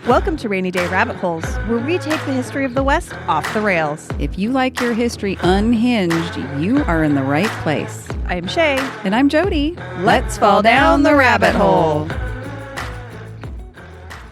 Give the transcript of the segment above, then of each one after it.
Welcome to Rainy Day Rabbit Holes, where we take the history of the West off the rails. If you like your history unhinged, you are in the right place. I'm Shay. And I'm Jody. Let's fall down the rabbit hole.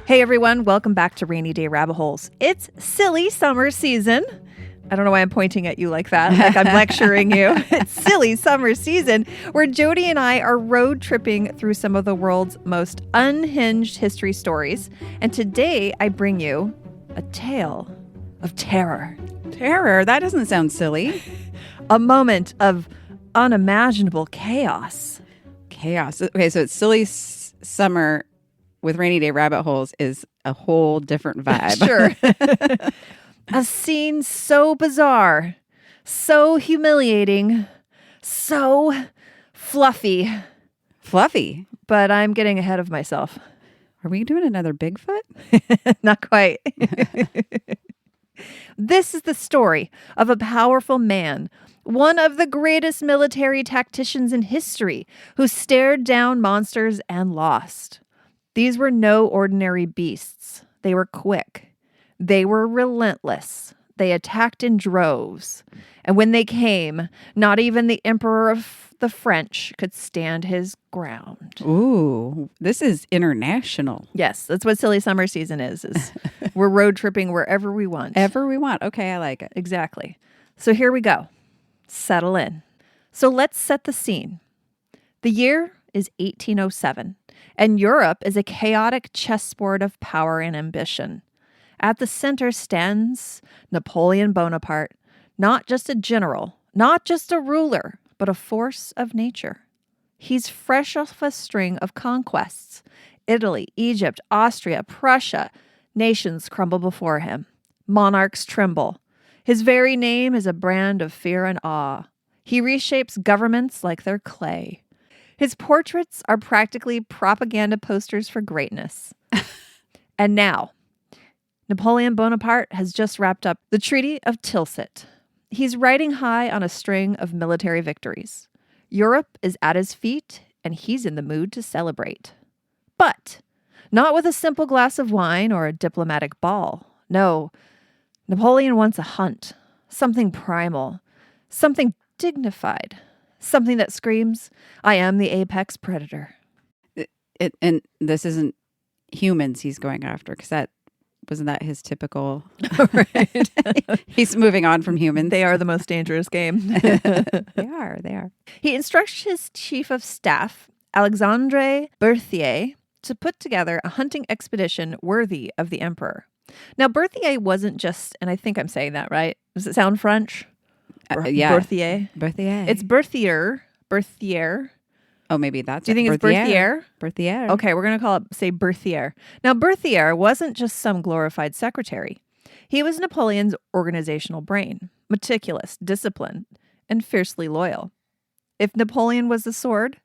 Hey everyone, welcome back to Rainy Day Rabbit Holes. It's silly summer season. I don't know why I'm pointing at you like that, like I'm lecturing you. It's silly summer season, where Jody and I are road tripping through some of the world's most unhinged history stories. And today I bring you a tale of terror. Terror? That doesn't sound silly. A moment of unimaginable chaos. Chaos. Okay, so it's silly summer with Rainy Day Rabbit Holes is a whole different vibe. Sure. A scene so bizarre, so humiliating, so fluffy. Fluffy? But I'm getting ahead of myself. Are we doing another Bigfoot? Not quite. This is the story of a powerful man, one of the greatest military tacticians in history, who stared down monsters and lost. These were no ordinary beasts. They were quick. They were relentless. They attacked in droves. And when they came, not even the Emperor of the French could stand his ground. Ooh, this is international. Yes, that's what silly summer season is we're road tripping wherever we want. Ever we want. Okay, I like it. Exactly. So here we go. Settle in. So let's set the scene. The year is 1807, and Europe is a chaotic chessboard of power and ambition. At the center stands Napoleon Bonaparte, not just a general, not just a ruler, but a force of nature. He's fresh off a string of conquests. Italy, Egypt, Austria, Prussia, nations crumble before him. Monarchs tremble. His very name is a brand of fear and awe. He reshapes governments like they're clay. His portraits are practically propaganda posters for greatness. And now, Napoleon Bonaparte has just wrapped up the Treaty of Tilsit. He's riding high on a string of military victories. Europe is at his feet, and he's in the mood to celebrate. But not with a simple glass of wine or a diplomatic ball. No, Napoleon wants a hunt, something primal, something dignified, something that screams, I am the apex predator. And this isn't humans he's going after, because wasn't that his typical? Right. He's moving on from humans. They are the most dangerous game. They are. He instructs his chief of staff, Alexandre Berthier, to put together a hunting expedition worthy of the emperor. Now, Berthier wasn't just, and I think I'm saying that right. Does it sound French? Yeah. Berthier. It's Berthier. Oh, maybe that's Do you think it's Berthier? Berthier. Okay, we're going to say Berthier. Now, Berthier wasn't just some glorified secretary. He was Napoleon's organizational brain, meticulous, disciplined, and fiercely loyal. If Napoleon was the sword,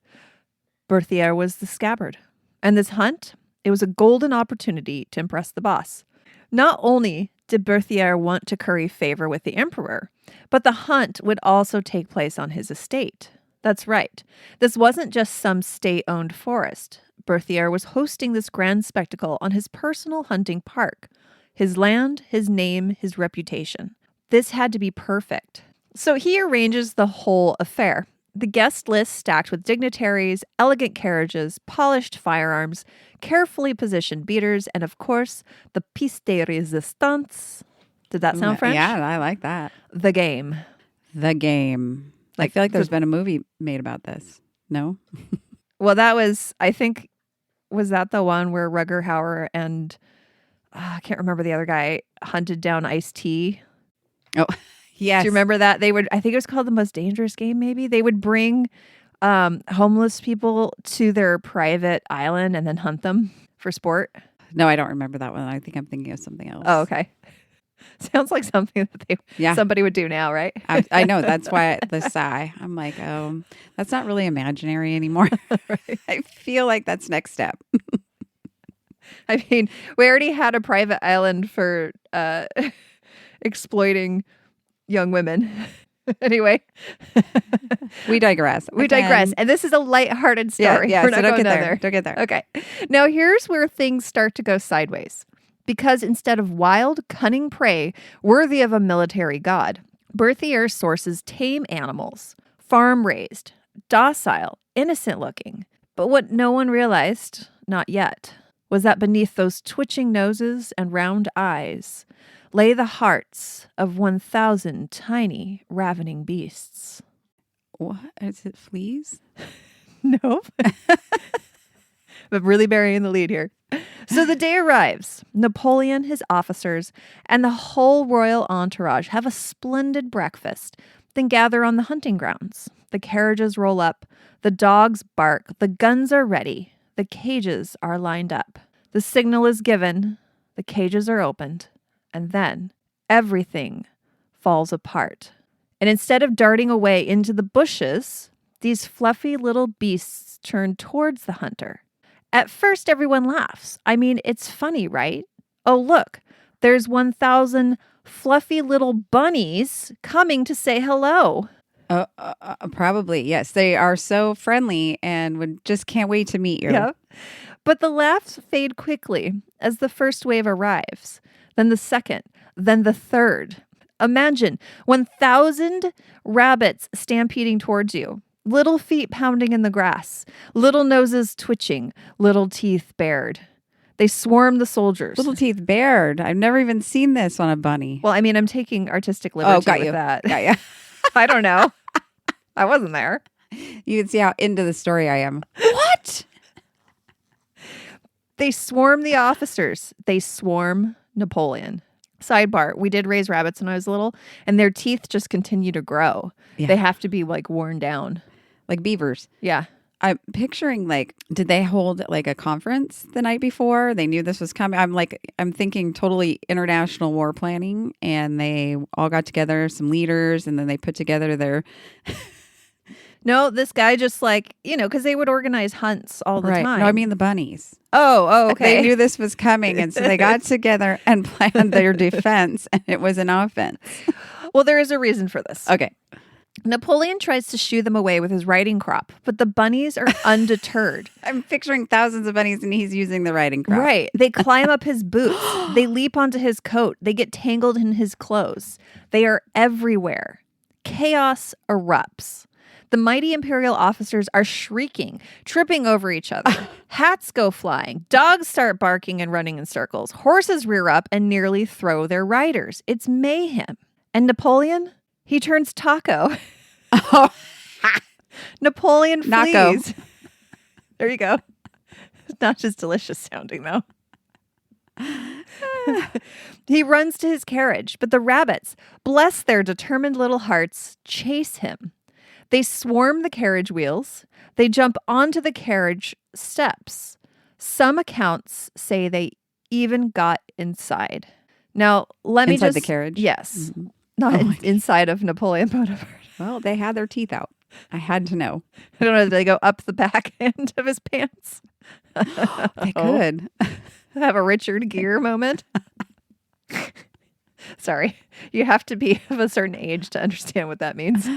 Berthier was the scabbard. And this hunt, it was a golden opportunity to impress the boss. Not only did Berthier want to curry favor with the emperor, but the hunt would also take place on his estate. That's right. This wasn't just some state-owned forest. Berthier was hosting this grand spectacle on his personal hunting park. His land, his name, his reputation. This had to be perfect. So he arranges the whole affair. The guest list stacked with dignitaries, elegant carriages, polished firearms, carefully positioned beaters, and of course, the pièce de résistance. Did that sound French? Yeah, I like that. The game. I feel like there's been a movie made about this. No? Well, that was, I think, was that the one where Rutger Hauer and, I can't remember the other guy, hunted down Ice-T? Oh, yes. Do you remember that? I think it was called The Most Dangerous Game, maybe? They would bring homeless people to their private island and then hunt them for sport. No, I don't remember that one. I think I'm thinking of something else. Oh, okay. Sounds like something that somebody would do now, right? I know. That's why the sigh. I'm like, oh, that's not really imaginary anymore. Right. I feel like that's next step. I mean, we already had a private island for exploiting young women. Anyway. We digress. We digress. And this is a lighthearted story. Yeah, We're so not don't going get there. Don't get there. Okay. Now, here's where things start to go sideways. Because instead of wild, cunning prey worthy of a military god, Berthier sources tame animals, farm-raised, docile, innocent-looking. But what no one realized, not yet, was that beneath those twitching noses and round eyes lay the hearts of 1,000 tiny, ravening beasts. What? Is it fleas? Nope. But really burying the lead here. So the day arrives. Napoleon, his officers, and the whole royal entourage have a splendid breakfast, then gather on the hunting grounds. The carriages roll up, the dogs bark, the guns are ready, the cages are lined up. The signal is given, the cages are opened, and then everything falls apart. And instead of darting away into the bushes, these fluffy little beasts turn towards the hunter. At first, everyone laughs. I mean, it's funny, right? Oh, look, there's 1,000 fluffy little bunnies coming to say hello. Probably, yes. They are so friendly and just can't wait to meet you. Yeah. But the laughs fade quickly as the first wave arrives, then the second, then the third. Imagine 1,000 rabbits stampeding towards you. Little feet pounding in the grass, little noses twitching, little teeth bared. They swarm the soldiers. Little teeth bared. I've never even seen this on a bunny. Well, I mean, I'm taking artistic liberty with that. Got you. I don't know. I wasn't there. You can see how into the story I am. What? They swarm the officers. They swarm Napoleon. Sidebar, we did raise rabbits when I was little, and their teeth just continue to grow. Yeah. They have to be like worn down. Like beavers. Yeah. I'm picturing did they hold like a conference the night before? They knew this was coming. I'm thinking totally international war planning, and they all got together, some leaders, and then they put together their... No, this guy just because they would organize hunts all the time. No, I mean the bunnies. Oh, okay. They knew this was coming, and so they got together and planned their defense, and it was an offense. Well, there is a reason for this. Okay. Napoleon tries to shoo them away with his riding crop, but the bunnies are undeterred. I'm picturing thousands of bunnies, and he's using the riding crop. Right. They climb up his boots. They leap onto his coat. They get tangled in his clothes. They are everywhere. Chaos erupts. The mighty imperial officers are shrieking, tripping over each other. Hats go flying. Dogs start barking and running in circles. Horses rear up and nearly throw their riders. It's mayhem. And Napoleon, he turns taco. Oh. Napoleon flees. Naco. There you go. It's not just delicious sounding, though. He runs to his carriage, but the rabbits, bless their determined little hearts, chase him. They swarm the carriage wheels. They jump onto the carriage steps. Some accounts say they even got inside. Now, let me inside just... the carriage? Yes. Mm-hmm. Not inside of Napoleon Bonaparte. Well, they had their teeth out. I had to know. I don't know. Did they go up the back end of his pants? They could. Have a Richard Gere moment. Sorry. You have to be of a certain age to understand what that means.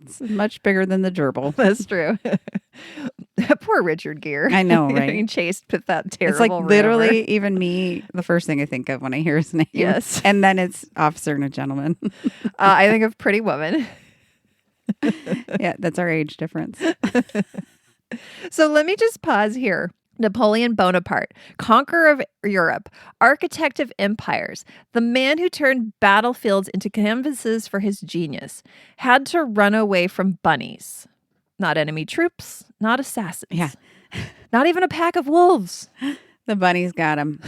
It's much bigger than the gerbil. That's true. Poor Richard Gere. I know, right? Getting chased with that terrible It's like river. literally even me, the first thing I think of when I hear his name. Yes. And then it's Officer and a Gentleman. I think of Pretty Woman. Yeah, that's our age difference. So let me just pause here. Napoleon Bonaparte, conqueror of Europe, architect of empires, the man who turned battlefields into canvases for his genius, had to run away from bunnies. Not enemy troops, not assassins. Yeah. Not even a pack of wolves. The bunnies got him.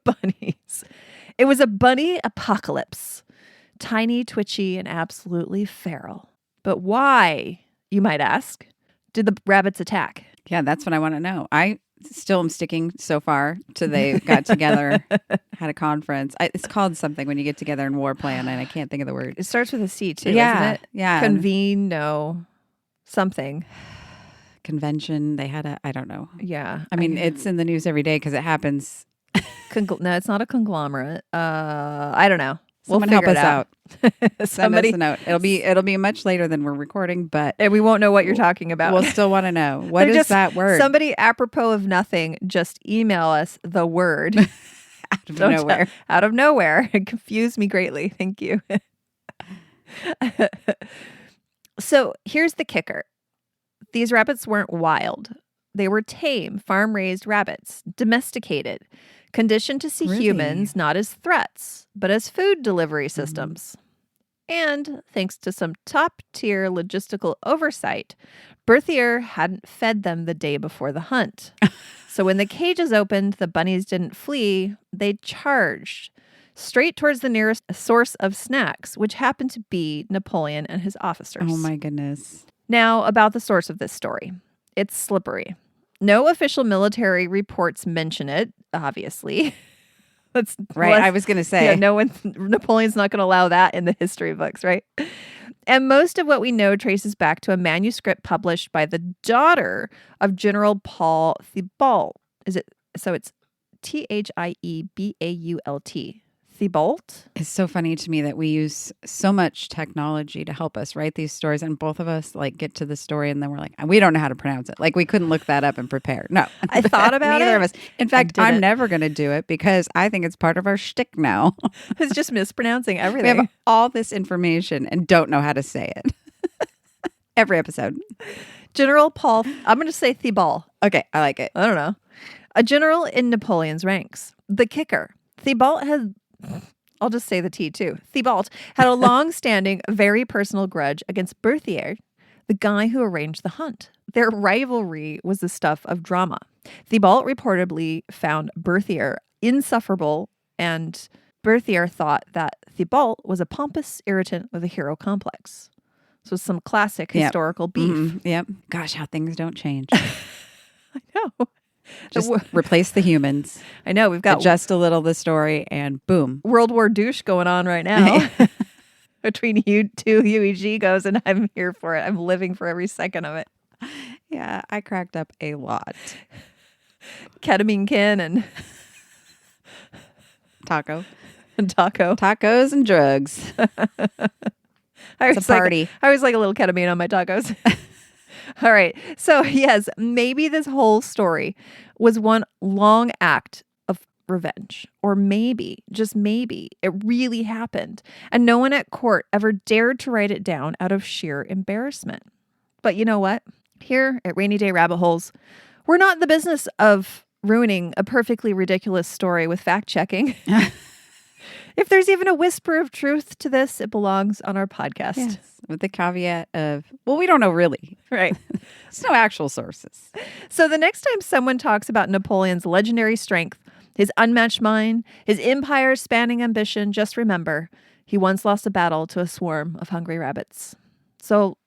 Bunnies. It was a bunny apocalypse. Tiny, twitchy, and absolutely feral. But why, you might ask, did the rabbits attack? Yeah, that's what I want to know. I still am sticking so far to they got together, had a conference. It's called something when you get together in war plan, and I can't think of the word. It starts with a C too, yeah, isn't it? Yeah. Convene, no. Something. Convention. They had a, I don't know. Yeah. I mean, it's in the news every day because it happens. No, it's not a conglomerate. I don't know. Someone help us out. Send us Somebody, a note. It'll be much later than we're recording, but and we won't know what you're talking about. We'll still want to know. What is that word? Somebody apropos of nothing, just email us the word Out of nowhere. Out of nowhere. It confused me greatly. Thank you. So here's the kicker. These rabbits weren't wild. They were tame, farm-raised rabbits, domesticated, conditioned to see humans not as threats, but as food delivery systems. And thanks to some top-tier logistical oversight, Berthier hadn't fed them the day before the hunt. So when the cages opened, the bunnies didn't flee. They charged straight towards the nearest source of snacks, which happened to be Napoleon and his officers. Oh, my goodness. Now, about the source of this story. It's slippery. No official military reports mention it, obviously. I was going to say. Yeah, Napoleon's not going to allow that in the history books, right? And most of what we know traces back to a manuscript published by the daughter of General Paul Thiebault. So it's Thiebault. Thiebault? It's so funny to me that we use so much technology to help us write these stories, and both of us get to the story and then we're like, we don't know how to pronounce it. We couldn't look that up and prepare. No. I thought about Neither it. of us. In fact, I'm never going to do it because I think it's part of our shtick now. It's just mispronouncing everything. We have all this information and don't know how to say it. Every episode. General Paul, I'm going to say Thiebault. Okay, I like it. I don't know. A general in Napoleon's ranks. The kicker. Thiebault had... I'll just say the T too. Thiebault had a long-standing, very personal grudge against Berthier, the guy who arranged the hunt. Their rivalry was the stuff of drama. Thiebault reportedly found Berthier insufferable, and Berthier thought that Thiebault was a pompous irritant with a hero complex. So some classic historical beef. Mm-hmm. Yep. Gosh, how things don't change. I know. Just replace the humans. I know. We've got adjust a little the story and boom. World War douche going on right now. Between you two Huey goes, and I'm here for it. I'm living for every second of it. Yeah, I cracked up a lot. Ketamine Ken and taco. Tacos and drugs. It's a party. I always like a little ketamine on my tacos. All right. So, yes, maybe this whole story was one long act of revenge. Or maybe, just maybe, it really happened. And no one at court ever dared to write it down out of sheer embarrassment. But you know what? Here at Rainy Day Rabbit Holes, we're not in the business of ruining a perfectly ridiculous story with fact-checking. If there's even a whisper of truth to this, it belongs on our podcast. Yes, with the caveat of, we don't know really. Right. There's no actual sources. So the next time someone talks about Napoleon's legendary strength, his unmatched mind, his empire-spanning ambition, just remember, he once lost a battle to a swarm of hungry rabbits. So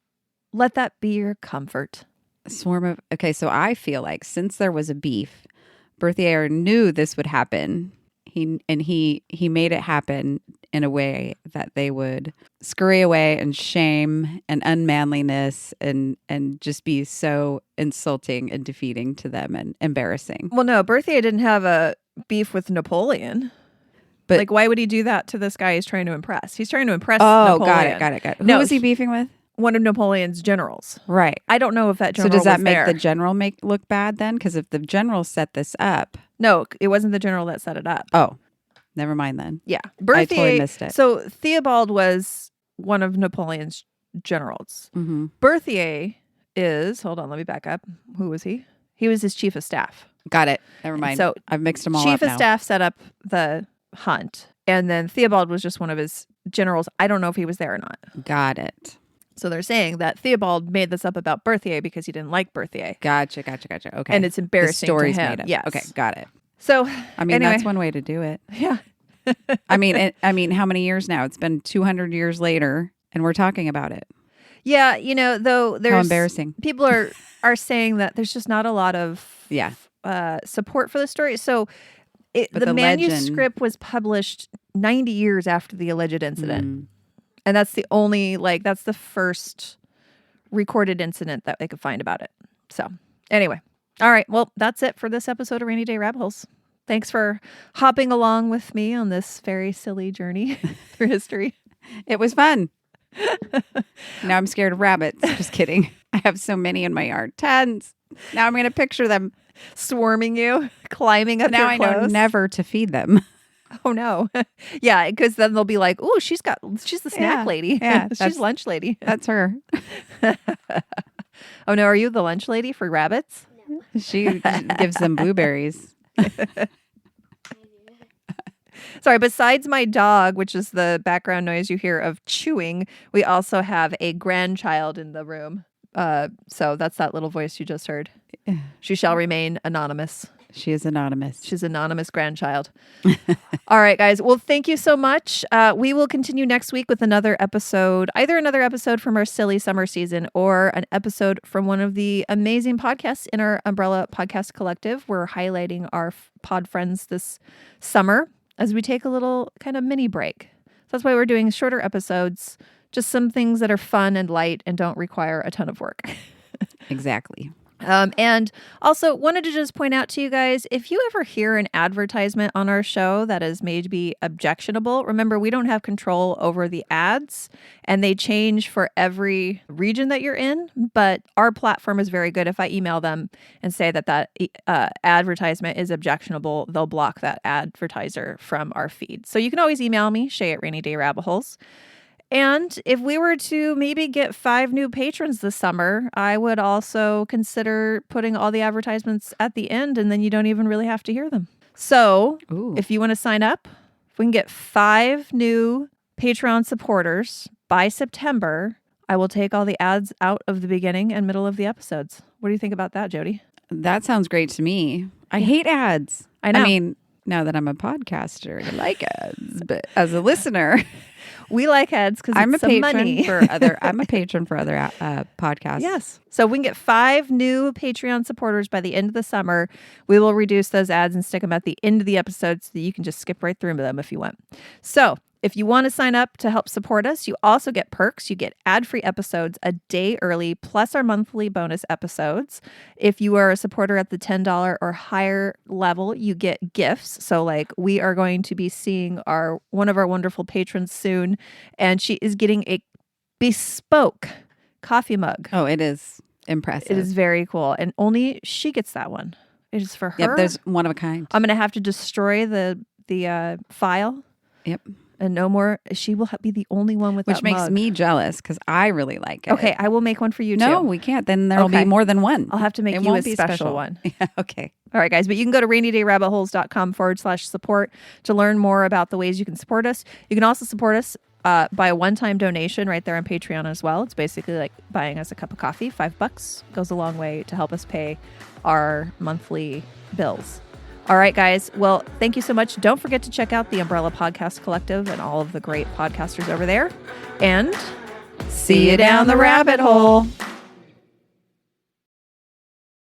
let that be your comfort. Okay, so I feel like since there was a beef, Berthier knew this would happen. He made it happen in a way that they would scurry away in shame and unmanliness and just be so insulting and defeating to them and embarrassing. Well, no, Berthier didn't have a beef with Napoleon. But why would he do that to this guy he's trying to impress? He's trying to impress Napoleon. Got it. Who was he beefing with? One of Napoleon's generals. Right. I don't know if that general was So does that make there. the general look bad then? Because if the general set this up... No, it wasn't the general that set it up. Oh, never mind then. Yeah. I totally missed it. So Theobald was one of Napoleon's generals. Mm-hmm. Berthier is, hold on, let me back up. Who was he? He was his chief of staff. Got it. Never mind. So I've mixed them all up Chief of now. staff set up the hunt. And then Theobald was just one of his generals. I don't know if he was there or not. Got it. So they're saying that Theobald made this up about Berthier because he didn't like Berthier. Gotcha. Okay. And it's embarrassing the story's to him. made up. Yes. Okay, got it. So, anyway, anyway. That's one way to do it. Yeah. I mean, how many years now? It's been 200 years later, and we're talking about it. Yeah, though there's... How embarrassing. People are saying that there's just not a lot of support for the story. So the manuscript was published 90 years after the alleged incident. Mm. And that's the only, that's the first recorded incident that they could find about it. So, anyway. All right. Well, that's it for this episode of Rainy Day Rabbit Holes. Thanks for hopping along with me on this very silly journey through history. It was fun. Now I'm scared of rabbits. Just kidding. I have so many in my yard. Tons. Now I'm going to picture them swarming you, climbing up Now your I clothes. know never to feed them. Oh no. Yeah, because then they'll be like, "Oh, she's the snack lady. Yeah, she's lunch lady." That's her. Oh no, are you the lunch lady for rabbits? She gives them blueberries. Sorry, besides my dog, which is the background noise you hear of chewing, we also have a grandchild in the room. So that's that little voice you just heard. She shall remain anonymous. She is anonymous. She's an anonymous grandchild. All right, guys. Well, thank you so much. We will continue next week with another episode, either another episode from our silly summer season or an episode from one of the amazing podcasts in our Umbrella Podcast Collective. We're highlighting our pod friends this summer as we take a little kind of mini break. So that's why we're doing shorter episodes, just some things that are fun and light and don't require a ton of work. Exactly. And also wanted to just point out to you guys, if you ever hear an advertisement on our show that is maybe objectionable, remember, we don't have control over the ads and they change for every region that you're in. But our platform is very good. If I email them and say that advertisement is objectionable, they'll block that advertiser from our feed. So you can always email me, Shay@RainyDayRabbitHoles. And if we were to maybe get 5 new patrons this summer, I would also consider putting all the advertisements at the end, and then you don't even really have to hear them. So if you want to sign up, if we can get 5 new Patreon supporters by September, I will take all the ads out of the beginning and middle of the episodes. What do you think about that, Jody? That sounds great to me. I hate ads. I know. I mean, now that I'm a podcaster, I like ads, but as a listener... We like ads because I'm it's a some patron money. I'm a patron for other podcasts. Yes. So we can get 5 new Patreon supporters by the end of the summer. We will reduce those ads and stick them at the end of the episode so that you can just skip right through them if you want. So if you want to sign up to help support us, you also get perks. You get ad-free episodes a day early, plus our monthly bonus episodes. If you are a supporter at the $10 or higher level, you get gifts. So like we are going to be seeing one of our wonderful patrons soon, and she is getting a bespoke coffee mug. Oh, it is impressive. It is very cool. And only she gets that one. It is for her. Yep, there's one of a kind. I'm going to have to destroy the file. Yep. And no more. She will be the only one with Which that makes mug. me jealous because I really like it. Okay, I will make one for you too. No, we can't. Then there'll be more than one. I'll have to make you a special one. Yeah, okay. All right, guys. But you can go to rainydayrabbitholes.com/support to learn more about the ways you can support us. You can also support us by a one-time donation right there on Patreon as well. It's basically like buying us a cup of coffee. $5 goes a long way to help us pay our monthly bills. All right, guys. Well, thank you so much. Don't forget to check out the Umbrella Podcast Collective and all of the great podcasters over there. And see you down the rabbit hole.